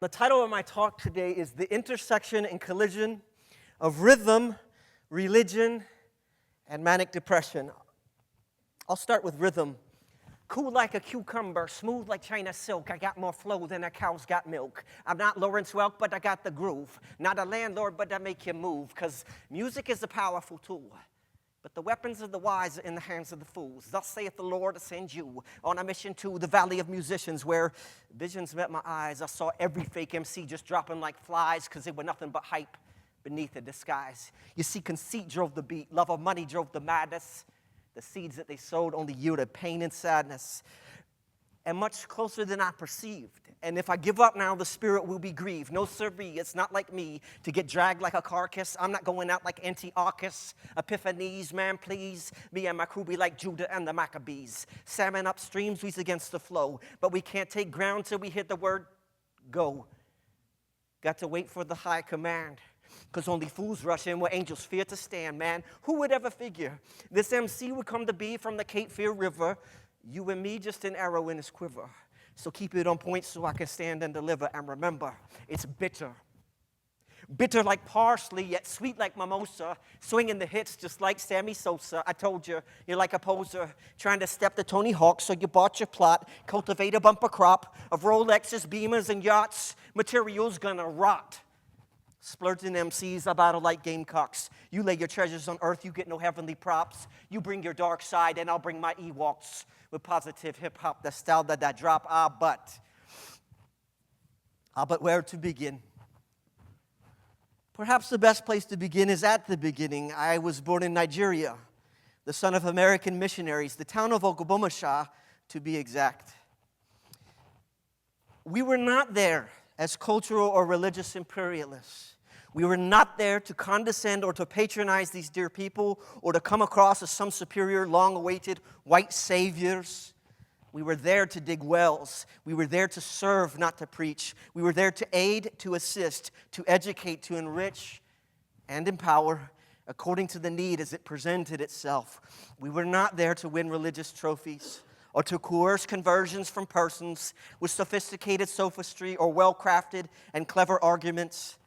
The title of my talk today is The Intersection and Collision of Rhythm, Religion, and Manic Depression. I'll start with rhythm. Cool like a cucumber, smooth like China silk. I got more flow than a cow's got milk. I'm not Lawrence Welk, but I got the groove. Not a landlord, but I make you move. Because music is a powerful tool. But the weapons of the wise are in the hands of the fools. Thus saith the Lord, I send you on a mission to the valley of musicians, where visions met my eyes. I saw every fake MC just dropping like flies, because they were nothing but hype beneath a disguise. You see, conceit drove the beat. Love of money drove the madness. The seeds that they sowed only yielded pain and sadness, and much closer than I perceived. And if I give up now, the spirit will be grieved. No siree, it's not like me to get dragged like a carcass. I'm not going out like Antiochus, Epiphanes, man, please. Me and my crew be like Judah and the Maccabees. Salmon upstream, we's against the flow. But we can't take ground till we hit the word go. Got to wait for the high command. Because only fools rush in where angels fear to stand, man. Who would ever figure this MC would come to be from the Cape Fear River? You and me, just an arrow in his quiver. So keep it on point so I can stand and deliver. And remember, it's bitter. Bitter like parsley, yet sweet like mimosa. Swinging the hits just like Sammy Sosa. I told you, you're like a poser. Trying to step to Tony Hawk, so you bought your plot. Cultivate a bumper crop of Rolexes, Beamers, and yachts. Material's gonna rot. Splurging MCs, I battle like gamecocks. You lay your treasures on earth, you get no heavenly props. You bring your dark side, and I'll bring my Ewoks with positive hip-hop, the style that I drop. But where to begin? Perhaps the best place to begin is at the beginning. I was born in Nigeria, the son of American missionaries, the town of Ogbomoso, to be exact. We were not there as cultural or religious imperialists. We were not there to condescend or to patronize these dear people or to come across as some superior, long-awaited white saviors. We were there to dig wells. We were there to serve, not to preach. We were there to aid, to assist, to educate, to enrich, and empower according to the need as it presented itself. We were not there to win religious trophies or to coerce conversions from persons with sophisticated sophistry or well-crafted and clever arguments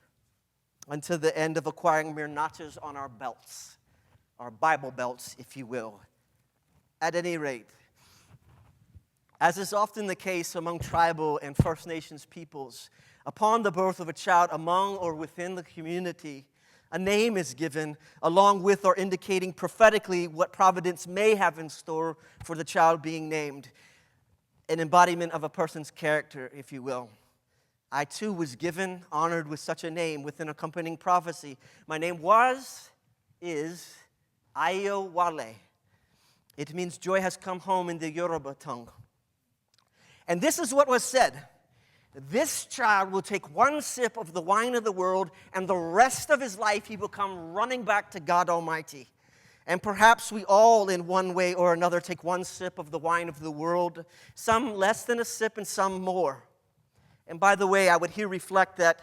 until the end of acquiring mere notches on our belts, our Bible belts, if you will. At any rate, as is often the case among tribal and First Nations peoples, upon the birth of a child among or within the community, a name is given along with or indicating prophetically what providence may have in store for the child being named, an embodiment of a person's character, if you will. I too was given, honored with such a name with an accompanying prophecy. My name is Ayo Wale. It means joy has come home in the Yoruba tongue. And this is what was said. This child will take one sip of the wine of the world, and the rest of his life he will come running back to God Almighty. And perhaps we all, in one way or another, take one sip of the wine of the world, some less than a sip and some more. And by the way, I would here reflect that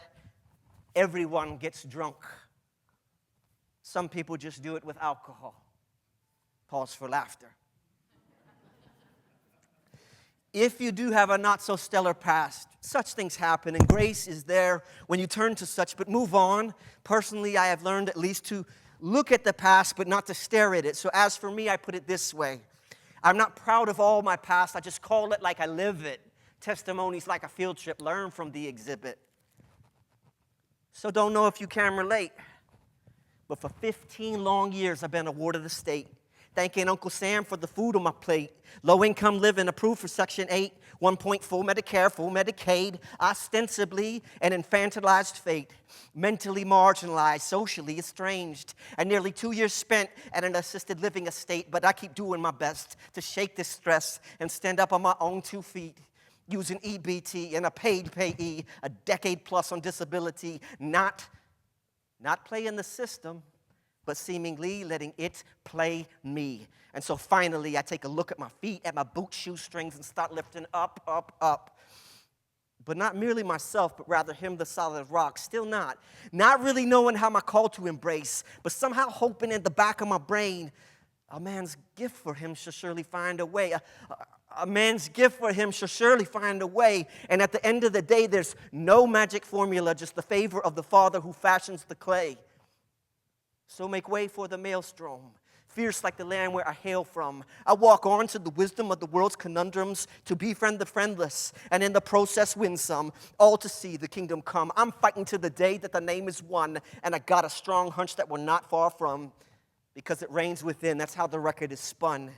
everyone gets drunk. Some people just do it with alcohol. Pause for laughter. If you do have a not-so-stellar past, such things happen, and grace is there when you turn to such, but move on. Personally, I have learned at least to look at the past, but not to stare at it. So as for me, I put it this way. I'm not proud of all my past. I just call it like I live it. Testimonies like a field trip. Learn from the exhibit. So don't know if you can relate, but for 15 long years, I've been a ward of the state. Thanking Uncle Sam for the food on my plate. Low-income living approved for Section 8. 1 point full Medicare, full Medicaid. Ostensibly an infantilized fate. Mentally marginalized, socially estranged. And nearly 2 years spent at an assisted living estate. But I keep doing my best to shake this stress and stand up on my own 2 feet. Using EBT and a paid payee. A decade plus on disability. Not playing the system, but seemingly letting it play me. And so finally, I take a look at my feet, at my boot shoestrings, and start lifting up, up, up. But not merely myself, but rather him, the solid rock. Still not. Not really knowing how my call to embrace, but somehow hoping in the back of my brain, a man's gift for him should surely find a way. A man's gift for him shall surely find a way. And at the end of the day, there's no magic formula, just the favor of the Father who fashions the clay. So make way for the maelstrom, fierce like the land where I hail from. I walk on to the wisdom of the world's conundrums, to befriend the friendless, and in the process win some, all to see the kingdom come. I'm fighting to the day that the name is won, and I got a strong hunch that we're not far from, because it reigns within. That's how the record is spun.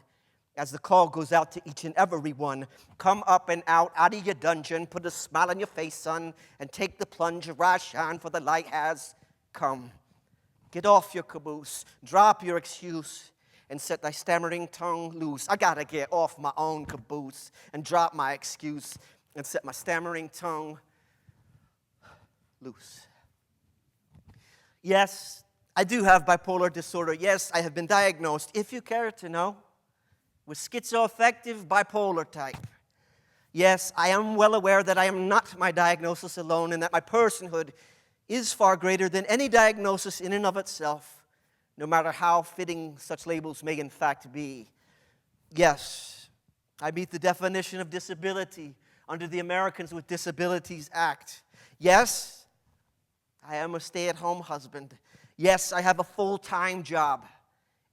As the call goes out to each and every one, come up and out of your dungeon, put a smile on your face, son, and take the plunge, rise, shine, for the light has come. Get off your caboose, drop your excuse, and set thy stammering tongue loose. I gotta get off my own caboose and drop my excuse and set my stammering tongue loose. Yes, I do have bipolar disorder. Yes, I have been diagnosed, if you care to know, with schizoaffective bipolar type. Yes, I am well aware that I am not my diagnosis alone and that my personhood is far greater than any diagnosis in and of itself, no matter how fitting such labels may in fact be. Yes, I meet the definition of disability under the Americans with Disabilities Act. Yes, I am a stay-at-home husband. Yes, I have a full-time job.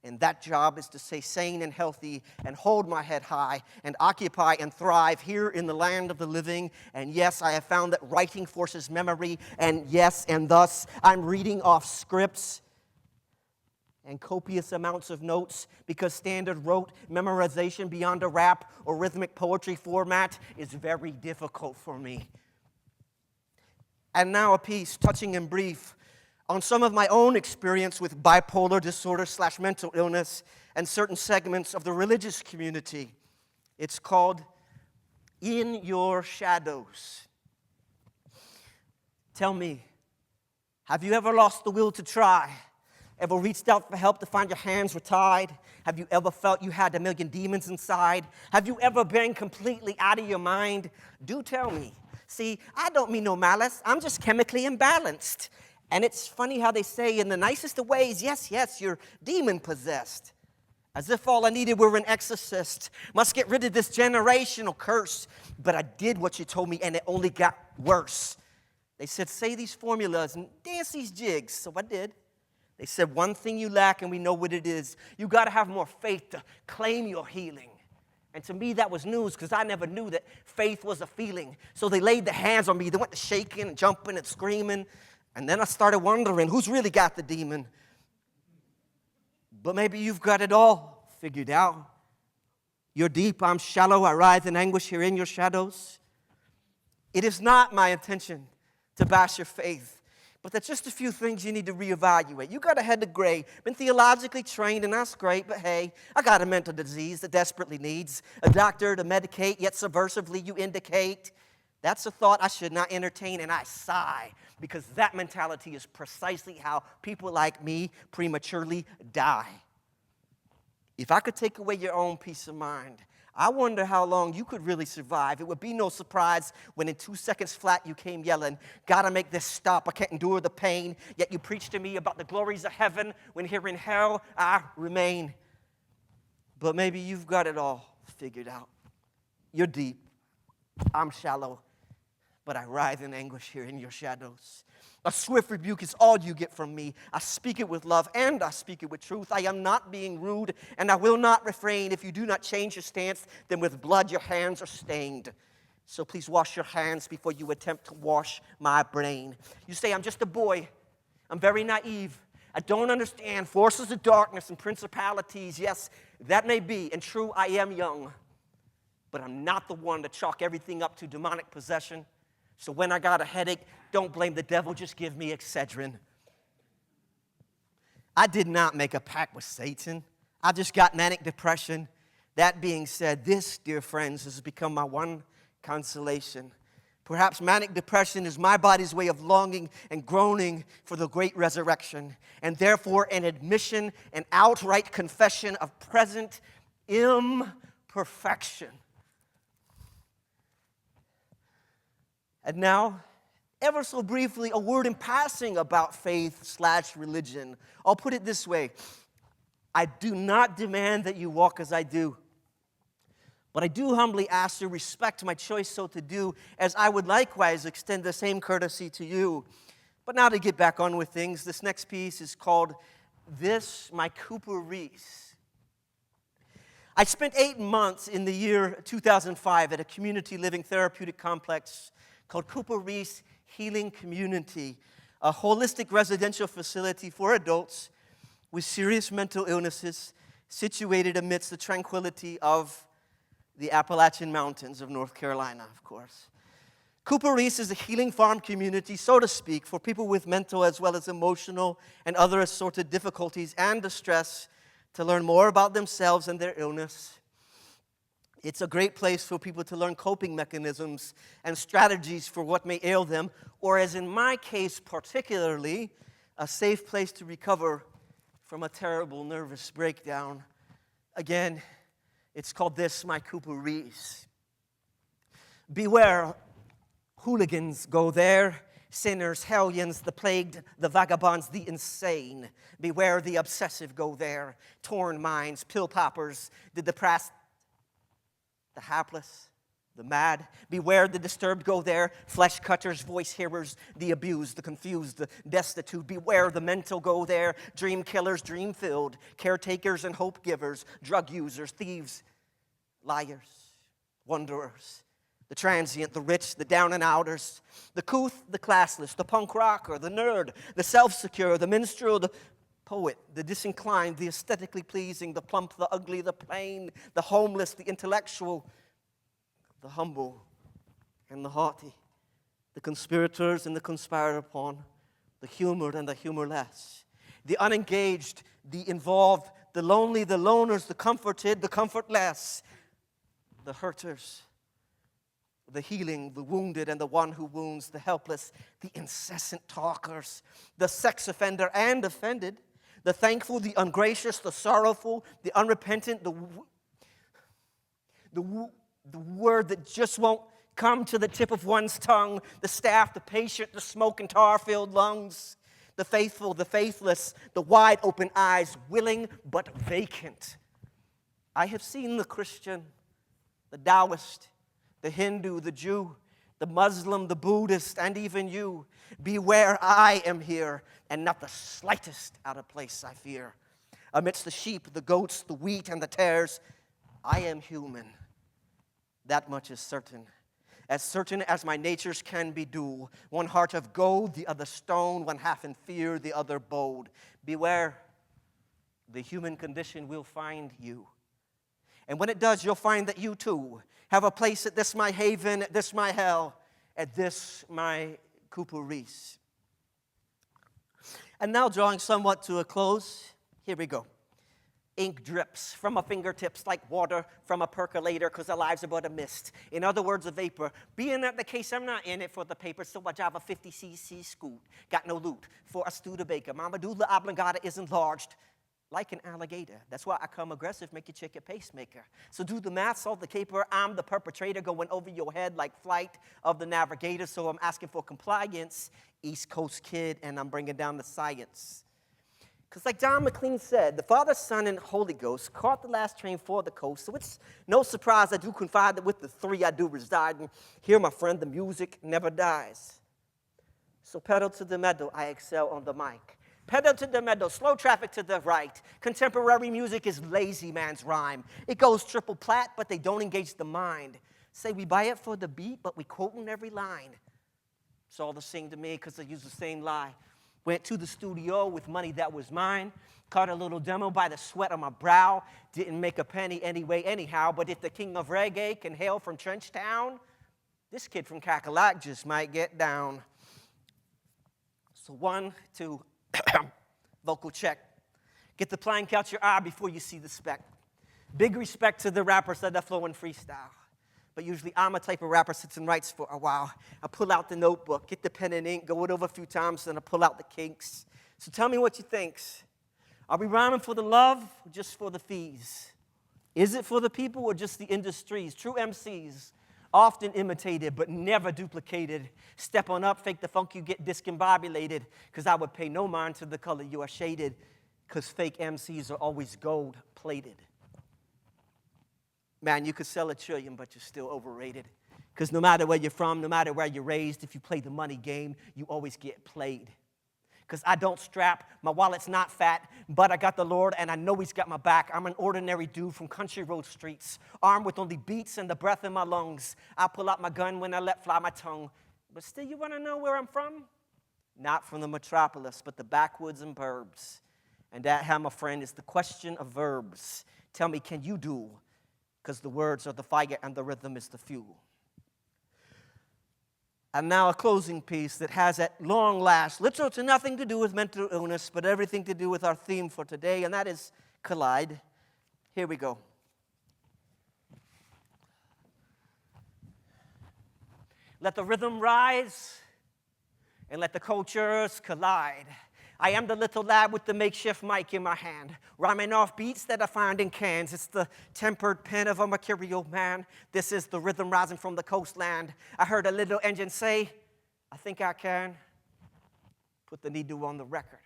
And that job is to stay sane and healthy and hold my head high and occupy and thrive here in the land of the living. And yes, I have found that writing forces memory. And yes, and thus I'm reading off scripts and copious amounts of notes because standard rote memorization beyond a rap or rhythmic poetry format is very difficult for me. And now a piece, touching and brief, on some of my own experience with bipolar disorder / mental illness and certain segments of the religious community. It's called In Your Shadows. Tell me, have you ever lost the will to try? Ever reached out for help to find your hands were tied? Have you ever felt you had a million demons inside? Have you ever been completely out of your mind? Do tell me. See, I don't mean no malice. I'm just chemically imbalanced. And it's funny how they say in the nicest of ways, yes, you're demon-possessed. As if all I needed were an exorcist. Must get rid of this generational curse. But I did what you told me, and it only got worse. They said, say these formulas and dance these jigs. So I did. They said, one thing you lack, and we know what it is. You got to have more faith to claim your healing. And to me, that was news, because I never knew that faith was a feeling. So they laid their hands on me. They went to shaking and jumping and screaming. And then I started wondering, who's really got the demon? But maybe you've got it all figured out. You're deep, I'm shallow, I writhe in anguish here in your shadows. It is not my intention to bash your faith, but there's just a few things you need to reevaluate. You got a head to gray, been theologically trained, and that's great, but hey, I got a mental disease that desperately needs a doctor to medicate, yet subversively you indicate. That's a thought I should not entertain, and I sigh, because that mentality is precisely how people like me prematurely die. If I could take away your own peace of mind, I wonder how long you could really survive. It would be no surprise when in 2 seconds flat you came yelling, gotta make this stop, I can't endure the pain, yet you preach to me about the glories of heaven when here in hell I remain. But maybe you've got it all figured out. You're deep, I'm shallow, but I writhe in anguish here in your shadows. A swift rebuke is all you get from me. I speak it with love and I speak it with truth. I am not being rude and I will not refrain. If you do not change your stance, then with blood your hands are stained. So please wash your hands before you attempt to wash my brain. You say, I'm just a boy. I'm very naive. I don't understand forces of darkness and principalities. Yes, that may be, and true, I am young. But I'm not the one to chalk everything up to demonic possession. So when I got a headache, don't blame the devil, just give me Excedrin. I did not make a pact with Satan. I just got manic depression. That being said, this, dear friends, has become my one consolation. Perhaps manic depression is my body's way of longing and groaning for the great resurrection, and therefore an admission, an outright confession of present imperfection. And now, ever so briefly, a word in passing about faith / religion. I'll put it this way. I do not demand that you walk as I do, But I do humbly ask you to respect my choice so to do, as I would likewise extend the same courtesy to you. But now to get back on with things, this next piece is called This My Cooper Reese. I spent 8 months in the year 2005 at a community living therapeutic complex called Cooper Reese Healing Community, a holistic residential facility for adults with serious mental illnesses situated amidst the tranquility of the Appalachian Mountains of North Carolina, of course. Cooper Reese is a healing farm community, so to speak, for people with mental as well as emotional and other assorted difficulties and distress to learn more about themselves and their illness. It's a great place for people to learn coping mechanisms and strategies for what may ail them, or as in my case particularly, a safe place to recover from a terrible nervous breakdown. Again, it's called This My Cooper Reese. Beware, hooligans go there, sinners, hellions, the plagued, the vagabonds, the insane. Beware the obsessive go there, torn minds, pill poppers, the depressed, the hapless, the mad. Beware the disturbed go there, flesh cutters, voice hearers, the abused, the confused, the destitute. Beware the mental go there, dream killers, dream filled, caretakers and hope givers, drug users, thieves, liars, wanderers, the transient, the rich, the down and outers, the couth, the classless, the punk rocker, the nerd, the self-secure, the minstrel, the poet, the disinclined, the aesthetically pleasing, the plump, the ugly, the plain, the homeless, the intellectual, the humble, and the haughty, the conspirators and the conspired upon, the humored and the humorless, the unengaged, the involved, the lonely, the loners, the comforted, the comfortless, the hurters, the healing, the wounded, and the one who wounds, the helpless, the incessant talkers, the sex offender and offended, the thankful, the ungracious, the sorrowful, the unrepentant, the word that just won't come to the tip of one's tongue, the staff, the patient, the smoke and tar-filled lungs, the faithful, the faithless, the wide open eyes, willing but vacant. I have seen the Christian, the Taoist, the Hindu, the Jew, the Muslim, the Buddhist, and even you. Beware, I am here, and not the slightest out of place I fear. Amidst the sheep, the goats, the wheat, and the tares, I am human. That much is certain as my natures can be dual. One heart of gold, the other stone, one half in fear, the other bold. Beware, the human condition will find you. And when it does, you'll find that you too have a place at this my haven, at this my hell, at this my Cooper Reese. And now drawing somewhat to a close, here we go. Ink drips from my fingertips like water from a percolator because our lives are but a mist. In other words, a vapor. Being that the case, I'm not in it for the paper, so I drive a 50cc scoot. Got no loot for a Studebaker. My medulla oblongata is enlarged like an alligator. That's why I come aggressive, make you check your pacemaker. So do the math, solve the caper. I'm the perpetrator going over your head like Flight of the Navigator. So I'm asking for compliance, East Coast kid, and I'm bringing down the science. Because like John McLean said, the Father, Son, and Holy Ghost caught the last train for the coast. So it's no surprise I do confide that with the three I do reside. And here, my friend, the music never dies. So pedal to the meadow, I excel on the mic. Pedal to the meadow, slow traffic to the right. Contemporary music is lazy man's rhyme. It goes triple plat, but they don't engage the mind. Say we buy it for the beat, but we quoting every line. It's all the same to me because I use the same lie. Went to the studio with money that was mine. Caught a little demo by the sweat on my brow. Didn't make a penny anyway, anyhow. But if the king of reggae can hail from Trenchtown, this kid from Cackalack just might get down. So 1, 2, vocal check. Get the plank out your eye before you see the speck. Big respect to the rappers that are flowing freestyle. But usually I'm a type of rapper sits and writes for a while. I pull out the notebook, get the pen and ink, go it over a few times, then I pull out the kinks. So tell me what you think. Are we rhyming for the love or just for the fees? Is it for the people or just the industries? True MCs, often imitated but never duplicated. Step on up, fake the funk, you get discombobulated. Because I would pay no mind to the color you are shaded. Because fake MCs are always gold-plated. Man, you could sell $1 trillion, but you're still overrated. Because no matter where you're from, no matter where you're raised, if you play the money game, you always get played. Because I don't strap, my wallet's not fat, but I got the Lord and I know He's got my back. I'm an ordinary dude from country road streets, armed with only beats and the breath in my lungs. I pull out my gun when I let fly my tongue. But still, you want to know where I'm from? Not from the metropolis, but the backwoods and burbs. And that, my friend, is the question of verbs. Tell me, can you do? Because the words are the fire and the rhythm is the fuel. And now a closing piece that has at long last little to nothing to do with mental illness, but everything to do with our theme for today, and that is collide. Here we go. Let the rhythm rise, and let the cultures collide. I am the little lad with the makeshift mic in my hand, rhyming off beats that I find in cans. It's the tempered pen of a mercurial man. This is the rhythm rising from the coastland. I heard a little engine say, I think I can put the needle on the record.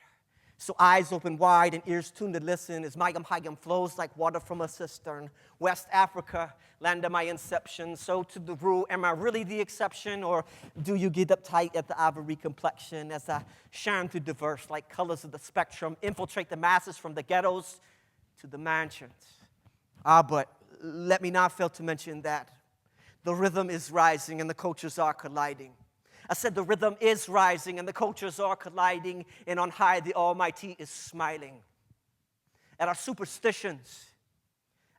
So eyes open wide and ears tuned to listen as Mayam flows like water from a cistern. West Africa, land of my inception. So to the rule, am I really the exception? Or do you get uptight at the ivory complexion as I shine through diverse like colors of the spectrum, infiltrate the masses from the ghettos to the mansions? But let me not fail to mention that the rhythm is rising and the cultures are colliding. I said the rhythm is rising and the cultures are colliding, and on high the Almighty is smiling. At our superstitions,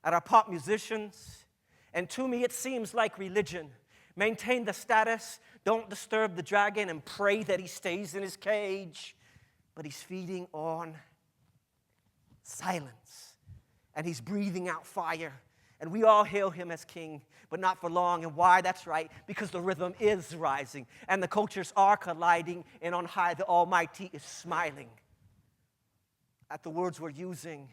at our pop musicians, and to me it seems like religion. Maintain the status, don't disturb the dragon, and pray that he stays in his cage. But he's feeding on silence, and he's breathing out fire. And we all hail him as king, but not for long. And why? That's right, because the rhythm is rising, and the cultures are colliding, and on high the Almighty is smiling. At the words we're using,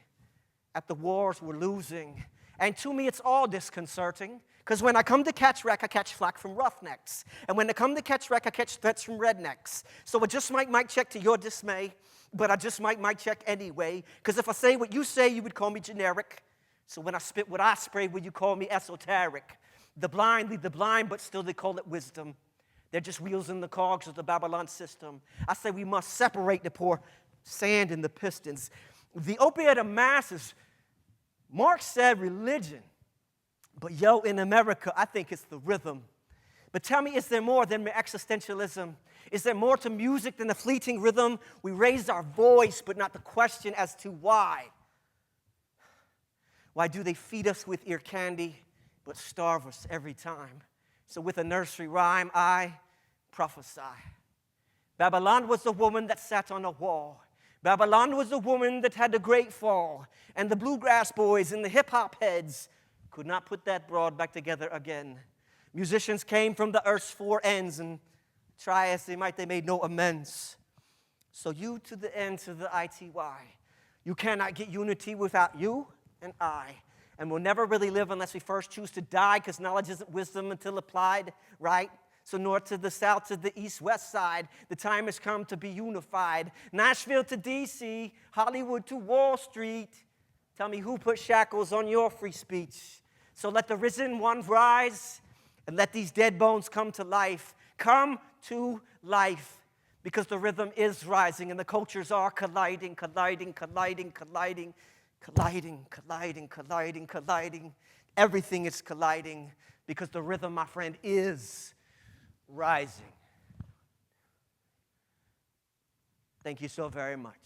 at the wars we're losing. And to me, it's all disconcerting, because when I come to catch wreck, I catch flack from roughnecks. And when I come to catch wreck, I catch threats from rednecks. So I just might check to your dismay, but I just might check anyway, because if I say what you say, you would call me generic. So when I spit what I spray, will you call me esoteric? The blind lead the blind, but still they call it wisdom. They're just wheels in the cogs of the Babylon system. I say we must separate the poor sand and the pistons. The opiate of masses, Marx said religion. But in America, I think it's the rhythm. But tell me, is there more than mere existentialism? Is there more to music than the fleeting rhythm? We raise our voice, but not the question as to why. Why do they feed us with ear candy, but starve us every time? So with a nursery rhyme, I prophesy. Babylon was the woman that sat on a wall. Babylon was the woman that had the great fall. And the bluegrass boys and the hip-hop heads could not put that broad back together again. Musicians came from the earth's four ends, and try as they might, they made no amends. So you to the end, to the ITY. You cannot get unity without you and I. And we'll never really live unless we first choose to die, because knowledge isn't wisdom until applied, right? So north to the south, to the east, west side, the time has come to be unified. Nashville to D.C., Hollywood to Wall Street. Tell me who put shackles on your free speech. So let the risen one rise, and let these dead bones come to life. Come to life, because the rhythm is rising, and the cultures are colliding, colliding, colliding, colliding. Colliding, colliding, colliding, colliding. Everything is colliding because the rhythm, my friend, is rising. Thank you so very much.